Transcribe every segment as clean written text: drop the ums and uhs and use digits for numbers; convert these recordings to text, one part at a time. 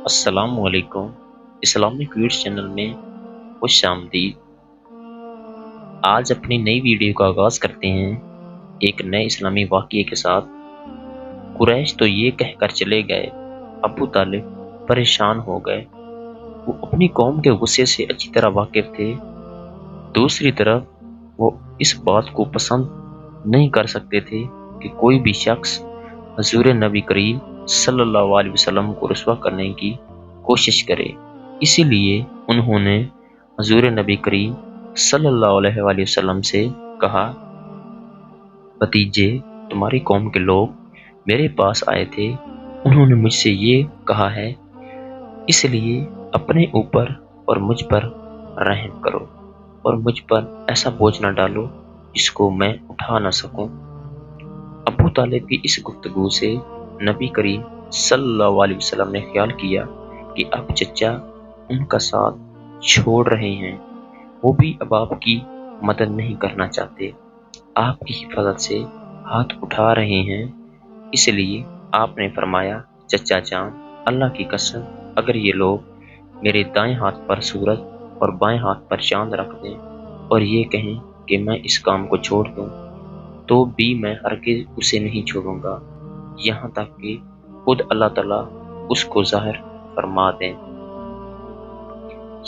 السلام علیکم۔ Islamic videos channel میں خوش آمدید۔ آج اپنی نئی ویڈیو کا آغاز کرتے ہیں ایک نئے اسلامی واقعے کے ساتھ۔ قریش تو یہ کہہ کر چلے گئے، ابو طالب پریشان ہو گئے۔ وہ اپنی قوم کے غصے سے اچھی طرح واقف تھے۔ دوسری طرف وہ اس بات کو پسند نہیں کر سکتے تھے کہ کوئی بھی شخص حضور نبی کریم صلی اللہ علیہ وسلم کو رسوا کرنے کی کوشش کرے۔ اسی لیے انہوں نے حضور نبی کریم صلی اللہ علیہ وآلہ وسلم سے کہا، بھتیجے، تمہاری قوم کے لوگ میرے پاس آئے تھے، انہوں نے مجھ سے یہ کہا ہے، اس لیے اپنے اوپر اور مجھ پر رحم کرو اور مجھ پر ایسا بوجھ نہ ڈالو جس کو میں اٹھا نہ سکوں۔ ابو طالب کی اس گفتگو سے نبی کریم صلی اللہ علیہ وسلم نے خیال کیا کہ اب چچا ان کا ساتھ چھوڑ رہے ہیں، وہ بھی اب آپ کی مدد نہیں کرنا چاہتے، آپ کی حفاظت سے ہاتھ اٹھا رہے ہیں۔ اس لیے آپ نے فرمایا، چچا جان، اللہ کی قسم، اگر یہ لوگ میرے دائیں ہاتھ پر سورج اور بائیں ہاتھ پر چاند رکھ دیں اور یہ کہیں کہ میں اس کام کو چھوڑ دوں تو بھی میں ہرگز اسے نہیں چھوڑوں گا یہاں تک کہ خود اللہ تعالیٰ اس کو ظاہر فرما دیں۔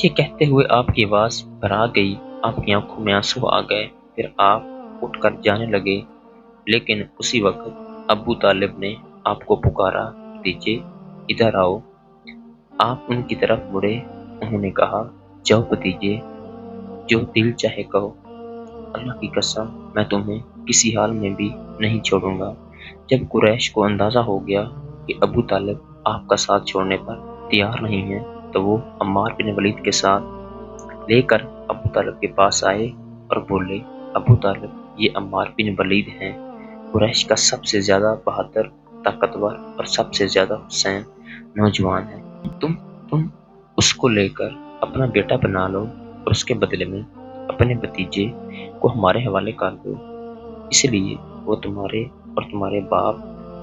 یہ کہتے ہوئے آپ کی آواز بھرا گئی، آپ کی آنکھوں میں آنسو آ گئے، پھر آپ اٹھ کر جانے لگے، لیکن اسی وقت ابو طالب نے آپ کو پکارا، بھتیجے ادھر آؤ۔ آپ ان کی طرف مڑے، انہوں نے کہا، جاؤ بھتیجے، جو دل چاہے کہو، اللہ کی قسم میں تمہیں کسی حال میں بھی نہیں چھوڑوں گا۔ جب قریش کو اندازہ ہو گیا کہ ابو طالب آپ کا ساتھ چھوڑنے پر تیار نہیں ہے تو وہ عمار بن ولید کے ساتھ لے کر ابو طالب کے پاس آئے اور بولے، ابو طالب، یہ عمار بن ولید ہیں، قریش کا سب سے زیادہ بہادر، طاقتور اور سب سے زیادہ حسین نوجوان ہے۔ تم اس کو لے کر اپنا بیٹا بنا لو اور اس کے بدلے میں اپنے بھتیجے کو ہمارے حوالے کر دو، اس لیے وہ تمہارے اور تمہارے باپ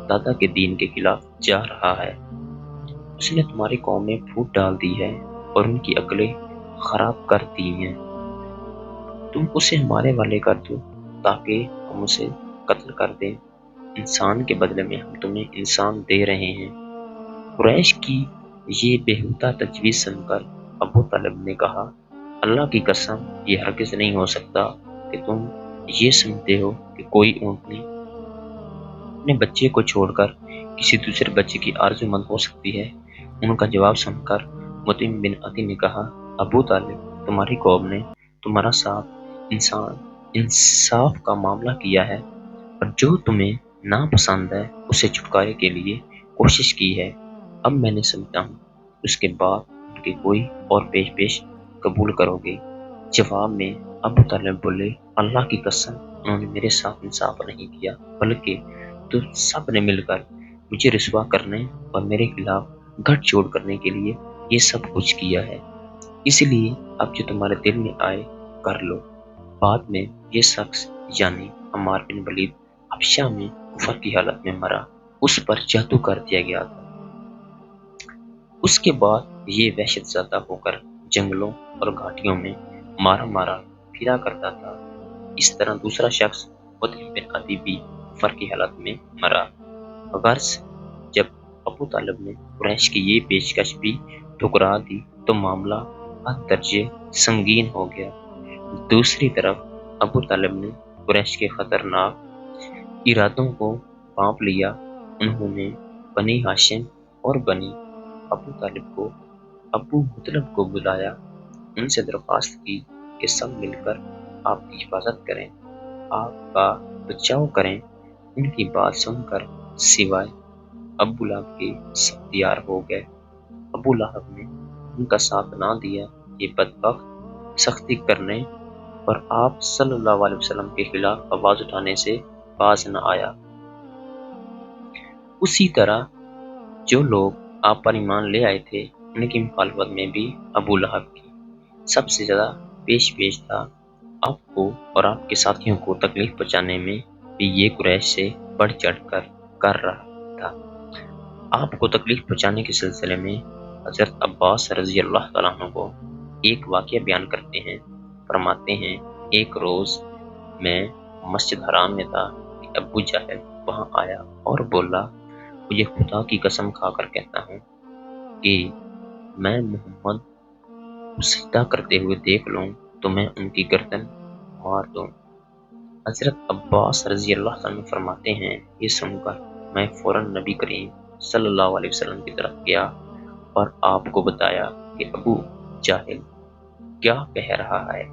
دادا کے دین کے خلاف جا رہا ہے۔ اس نے تمہاری قوم میں پھوٹ ڈال دی ہے اور ان کی عقلیں خراب کر دی ہیں۔ تم اسے ہمارے حوالے کر دو تاکہ ہم اسے قتل کر دیں، انسان کے بدلے میں ہم تمہیں انسان دے رہے ہیں۔ قریش کی یہ بےہودہ تجویز سن کر ابو طالب نے کہا، اللہ کی قسم، یہ ہرگز نہیں ہو سکتا کہ تم یہ سمجھتے ہو کہ کوئی اونٹنی اپنے بچے کو چھوڑ کر کسی دوسرے بچے کی آرزو مند ہو سکتی ہے۔ ان کا جواب سن کر مطعم بن عدی نے کہا، ابو طالب، تمہاری قوم نے تمہارا ساتھ انصاف کا معاملہ کیا ہے اور جو تمہیں ناپسند ہے اسے چھٹکارے کے لیے کوشش کی ہے۔ اب میں نے سمجھا ہوں اس کے بعد ان کے کوئی اور پیش قبول کرو گے۔ جواب میں ابو طالب بولے، اللہ کی قسم، انہوں نے میرے ساتھ انصاف نہیں کیا، بلکہ تو سب نے مل کر مجھے رسوا کرنے اور میرے خلاف گٹھ جوڑ کرنے کے لیے یہ سب کچھ کیا ہے۔ اس لیے اب جو تمہارے دل میں آئے کر لو۔ بعد میں یہ شخص یعنی عمار بن ولید حبشہ میں کفر کی حالت میں مرا، اس پر جادو کر دیا گیا تھا۔ اس کے بعد یہ وحشت زدہ ہو کر جنگلوں اور گھاٹیوں میں مارا پھرا کرتا تھا۔ اس طرح دوسرا شخص مطعم بن عدی بھی کفر کی حالت میں مرا۔ غرض جب ابو طالب نے قریش کی یہ پیشکش بھی ٹھکرا دی تو معاملہ حد درجے سنگین ہو گیا۔ دوسری طرف ابو طالب نے قریش کے خطرناک ارادوں کو بھانپ لیا۔ انہوں نے بنی ہاشم اور بنی ابو طالب کو ابو مطلب کو بلایا، ان سے درخواست کی کہ سب مل کر آپ کی حفاظت کریں، آپ کا بچاؤ کریں۔ ان کی بات سن کر سوائے ابو لہب کے سب تیار ہو گئے۔ ابو لہب نے ان کا ساتھ نہ دیا، یہ بدبخت سختی کرنے اور آپ صلی اللہ علیہ وسلم کے خلاف آواز اٹھانے سے باز نہ آیا۔ اسی طرح جو لوگ آپ پر ایمان لے آئے تھے ان کی مخالفت میں بھی ابو لہب کی سب سے زیادہ پیش تھا۔ آپ کو اور آپ کے ساتھیوں کو تکلیف پہنچانے میں بھی یہ قریش سے بڑھ چڑھ کر رہا تھا۔ آپ کو تکلیف پہنچانے کے سلسلے میں حضرت عباس رضی اللہ تعالیٰ عنہ کو ایک واقعہ بیان کرتے ہیں، فرماتے ہیں ایک روز میں مسجد حرام میں تھا کہ ابو جہل وہاں آیا اور بولا، مجھے خدا کی قسم کھا کر کہتا ہوں کہ میں محمد کو سجدہ کرتے ہوئے دیکھ لوں تو میں ان کی گردن مار دوں۔ حضرت عباس رضی اللہ عنہ فرماتے ہیں یہ سن کر میں فوراً نبی کریم صلی اللہ علیہ وسلم کی طرف گیا اور آپ کو بتایا کہ ابو جاہل کیا کہہ رہا ہے۔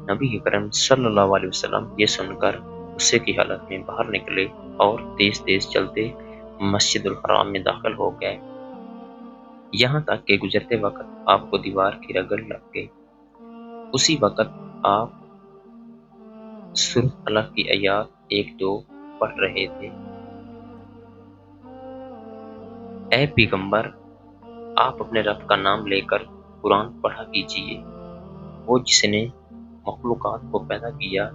نبی کریم صلی اللہ علیہ وسلم یہ سن کر غصے کی حالت میں باہر نکلے اور تیز تیز چلتے مسجد الحرام میں داخل ہو گئے، یہاں تک کہ گزرتے وقت آپ کو دیوار کی رگڑ لگ گئی۔ اسی وقت آپ سورۃ الق کی آیات 1-2 پڑھ رہے تھے۔ اے پیغمبر، آپ اپنے رب کا نام لے کر قرآن پڑھا کیجیے، وہ جس نے مخلوقات کو پیدا کیا،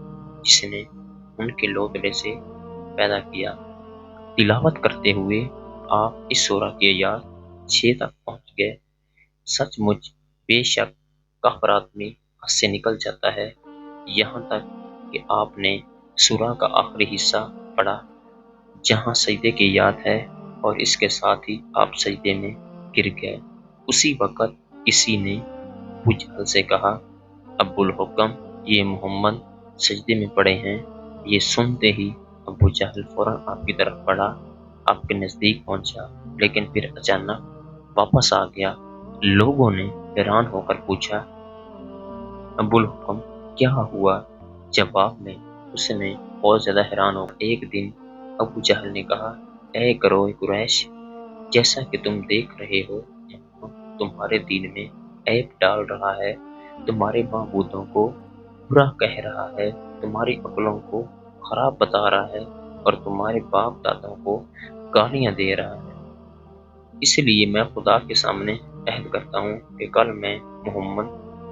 جس نے ان کے لوتڑے سے پیدا کیا۔ تلاوت کرتے ہوئے آپ اس سورہ کی آیات 6 تک پہنچ گئے۔ سچ مچ بے شک کفر آدمی حد سے نکل جاتا ہے، یہاں تک کہ آپ نے سورہ کا آخری حصہ پڑھا جہاں سجدے کی یاد ہے اور اس کے ساتھ ہی آپ سجدے میں گر گئے۔ اسی وقت کسی نے ابو جہل سے کہا، ابو الحکم یہ محمد سجدے میں پڑے ہیں۔ یہ سنتے ہی ابو جہل فوراً آپ کی طرف بڑھا، آپ کے نزدیک پہنچا، لیکن پھر اچانک واپس آ گیا۔ لوگوں نے حیران ہو کر پوچھا، ابو الحکم کیا ہوا؟ جواب میں اس نے بہت زیادہ حیران ہو ایک دن ابو جہل نے کہا، اے گروہ قریش، جیسا کہ تم دیکھ رہے ہو تمہارے دین میں عیب ڈال رہا ہے، تمہارے معبودوں کو برا کہہ رہا ہے، تمہاری عقلوں کو خراب بتا رہا ہے اور تمہارے باپ دادوں کو گالیاں دے رہا ہے۔ اس لیے میں خدا کے سامنے عہد کرتا ہوں کہ کل میں محمد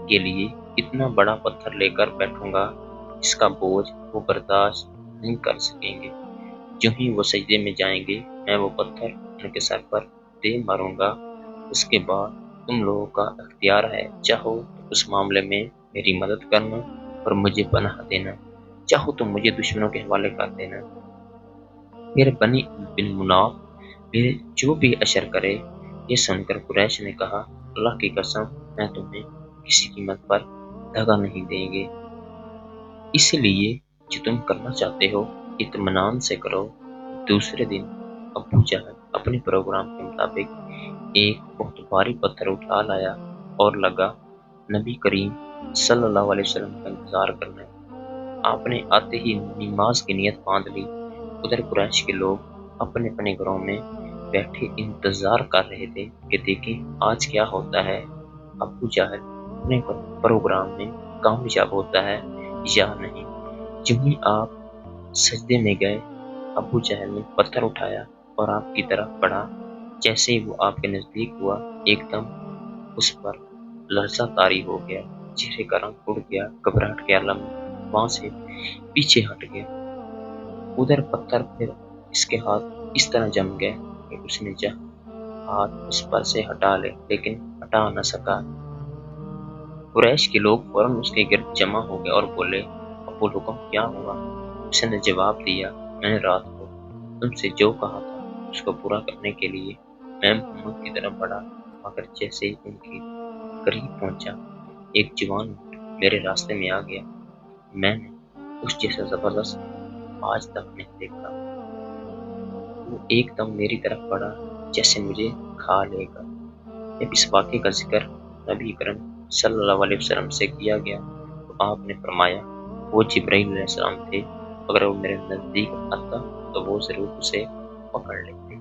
کے لیے اتنا بڑا پتھر لے کر بیٹھوں گا اس کا بوجھ وہ برداشت نہیں کر سکیں گے۔ جو ہی وہ سجدے میں جائیں گے میں وہ پتھر ان کے سر پر دے ماروں گا۔ اس کے بعد تم لوگوں کا اختیار ہے، چاہو تو اس معاملے میں میری مدد کرنا اور مجھے پناہ دینا، چاہو تو مجھے دشمنوں کے حوالے کر دینا۔ پھر بنی بن مناف پھر جو بھی اشر کرے۔ یہ سن کر قریش نے کہا، اللہ کی قسم میں تمہیں کسی قیمت پر دھگا نہیں دیں گے، اس لیے جو تم کرنا چاہتے ہو اطمینان سے کرو۔ دوسرے دن ابو جہل اپنے پروگرام کے مطابق ایک بہت بھاری پتھر اٹھا لایا اور لگا نبی کریم صلی اللہ علیہ وسلم کا انتظار کرنے۔ آپ نے آتے ہی نماز کی نیت باندھ لی۔ ادھر قریش کے لوگ اپنے اپنے گھروں میں بیٹھے انتظار کر رہے تھے کہ دیکھیں آج کیا ہوتا ہے، ابو جہل اپنے پروگرام میں کامیاب ہوتا ہے یا نہیں۔ جو ہی آپ سجدے میں گئے ابو جہل نے پتھر اٹھایا اور آپ کی طرف بڑھا۔ جیسے ہی وہ آپ کے نزدیک ہوا ایک دم اس پر لرزہ طاری ہو گیا، چہرے کا رنگ اڑ گیا، گھبراہٹ کے عالم میں وہاں سے پیچھے ہٹ گیا۔ ادھر پتھر پھر اس کے ہاتھ اس طرح جم گئے کہ اس نے ہاتھ اس پر سے ہٹا لے لیکن ہٹا نہ سکا۔ قریش کے لوگ فوراً اس کے گرد جمع ہو گئے اور بولے، ابو الحکم کیا ہوا؟ اس نے جواب دیا، میں نے رات کو تم سے جو کہا تھا اس کو پورا کرنے کے لیے میں محمد کی طرف بڑھا، مگر جیسے ہی ان کے قریب پہنچا ایک جوان میرے راستے میں آ گیا۔ میں نے اس جیسا زبردست آج تک نہیں دیکھا۔ وہ ایک دم میری طرف بڑھا جیسے مجھے کھا لے گا۔ جب اس واقعے کا ذکر نبی کریم صلی اللہ علیہ وسلم سے کیا گیا تو آپ نے فرمایا وہ جبرائیل علیہ السلام تھے، اگر وہ میرے نزدیک آتا تو وہ ضرور اسے پکڑ لیتے۔